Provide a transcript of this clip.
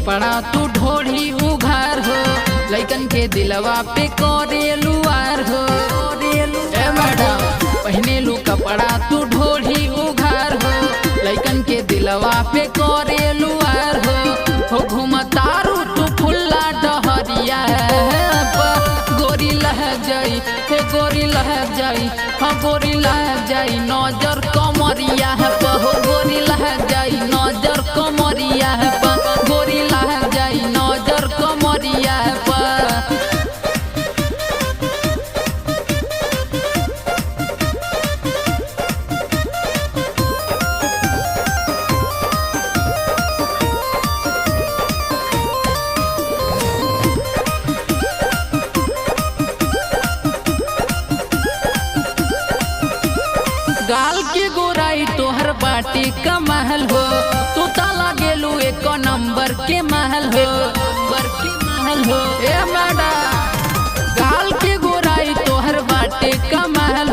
कपड़ा तू ढोढ़ी उघार हो, लइकन के दिलवा पे करेलू आर हो। ए मैडम पहनेलू कपड़ा तू ढोढ़ी उघार हो, लइकन के दिलवा पे करेलू आर हो घुमतारू तू फुल्ला डहरिया गोरी लह जाई हे गोरी लह जाई हाँ गोरी लह जाई नजर कमरिया है हो गोरी लह जाई नजर कमरिया है गोरी लह जाई नजर कमरिया है गाल के गोराई तोहर बाटी का महल हो, तू ताला गेलू एक नंबर के महल हो, ए मैडम गाल के गोराई तोहर बाटी का महल